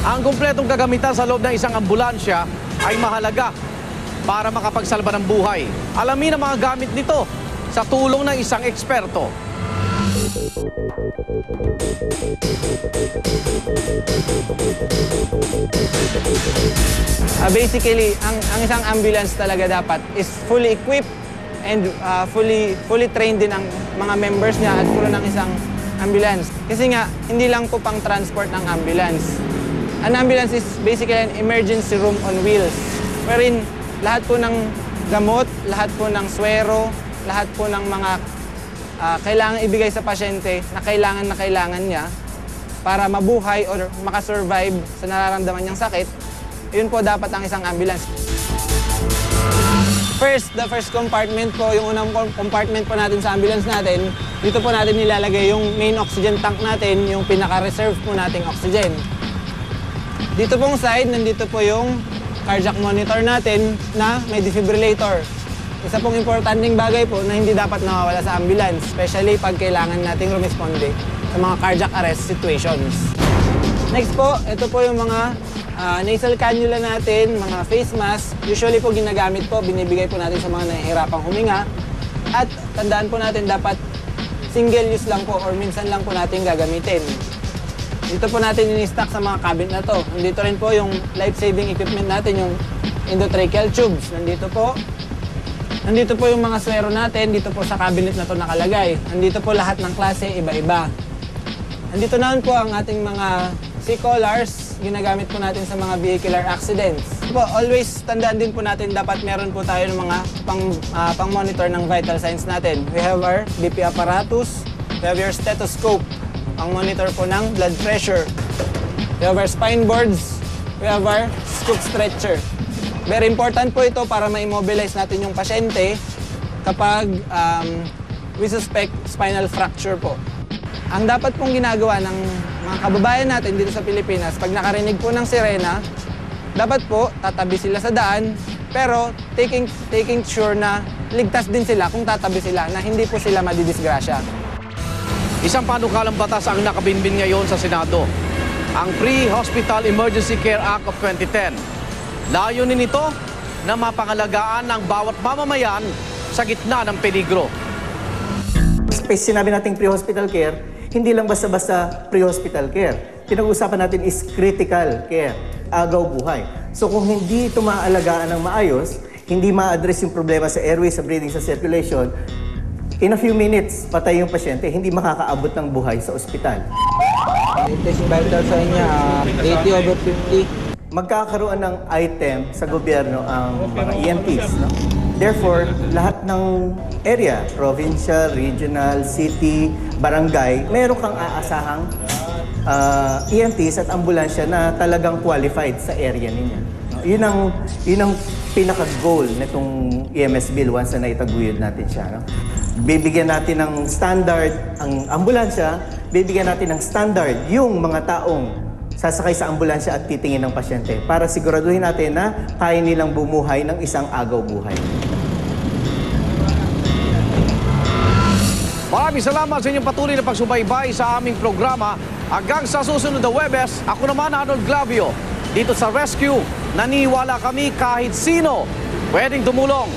Ang kumpletong kagamitan sa loob ng isang ambulansya ay mahalaga para makapagsalba ng buhay. Alamin ang mga gamit nito sa tulong ng isang eksperto. Basically, ang isang ambulance talaga dapat is fully equipped and fully trained din ang mga members niya at crew ng isang ambulance. Kasi nga, hindi lang po pang transport ng ambulance. An ambulance is basically an emergency room on wheels, wherein lahat po ng gamot, lahat po ng swero, lahat po ng mga kailangan ibigay sa pasyente na kailangan niya para mabuhay or makasurvive sa nararamdaman niyang sakit, yun po dapat ang isang ambulance. The first compartment po, yung unang compartment po natin sa ambulance natin, dito po natin nilalagay yung main oxygen tank natin, yung pinaka-reserve po nating oxygen. Dito pong side, nandito po yung cardiac monitor natin na may defibrillator. Isa pong importanteng bagay po na hindi dapat nawawala sa ambulance, especially pag kailangan nating rumisponde sa mga cardiac arrest situations. Next po, ito po yung mga nasal cannula natin, mga face mask. Usually po ginagamit po, binibigay po natin sa mga nahihirapang huminga. At tandaan po natin dapat single use lang po or minsan lang po natin gagamitin. Dito po natin in-stock sa mga cabinet na to. Nandito rin po yung life-saving equipment natin, yung endotracheal tubes. Nandito po yung mga swero natin, dito po sa cabinet na to nakalagay. Nandito po lahat ng klase, iba-iba. Nandito naman po ang ating mga C-collars, ginagamit po natin sa mga vehicular accidents. Always tandaan din po natin, dapat meron po tayo ng mga pang-monitor ng vital signs natin. We have our BP apparatus, we have your stethoscope, pang-monitor po ng blood pressure. We have our spine boards, we have our scoop stretcher. Very important po ito para ma-immobilize natin yung pasyente kapag we suspect spinal fracture po. Ang dapat pong ginagawa ng mga kababayan natin dito sa Pilipinas, pag nakarinig po ng sirena, dapat po tatabi sila sa daan, pero taking sure na ligtas din sila kung tatabi sila, na hindi po sila madidisgrasya. Isang panukalang batas ang nakabinbin ngayon sa Senado, ang Pre-Hospital Emergency Care Act of 2010. Layunin nito na mapangalagaan ng bawat mamamayan sa gitna ng peligro. Sinabi nating pre-hospital care, hindi lang basta-basta pre-hospital care. Pinag-uusapan natin is critical care, agaw buhay. So kung hindi ito maaalagaan ng maayos, hindi ma-address yung problema sa airway, sa breathing, sa circulation, in a few minutes, patay yung pasyente, hindi makakaabot ng buhay sa ospital. Test vital sign niya, 80/50. Magkakaroon ng item sa gobyerno ang mga EMTs. No? Therefore, lahat ng area, provincial, regional, city, barangay, meron kang aasahang EMTs at ambulansya na talagang qualified sa area ninyo. Yun ang pinaka-goal nitong EMS Bill once na naitaguyod natin siya. No? Bibigyan natin ng standard ang ambulansya, bibigyan natin ng standard yung mga taong sasakay sa ambulansya at titingin ng pasyente para siguraduhin natin na kaya nilang bumuhay ng isang agaw buhay. Maraming salamat sa inyong patuloy na pagsubaybay sa aming programa. Hanggang sa susunod na Huwebes, ako naman Arnold Glavio. Dito sa Rescue, naniniwala kami kahit sino pwedeng tumulong.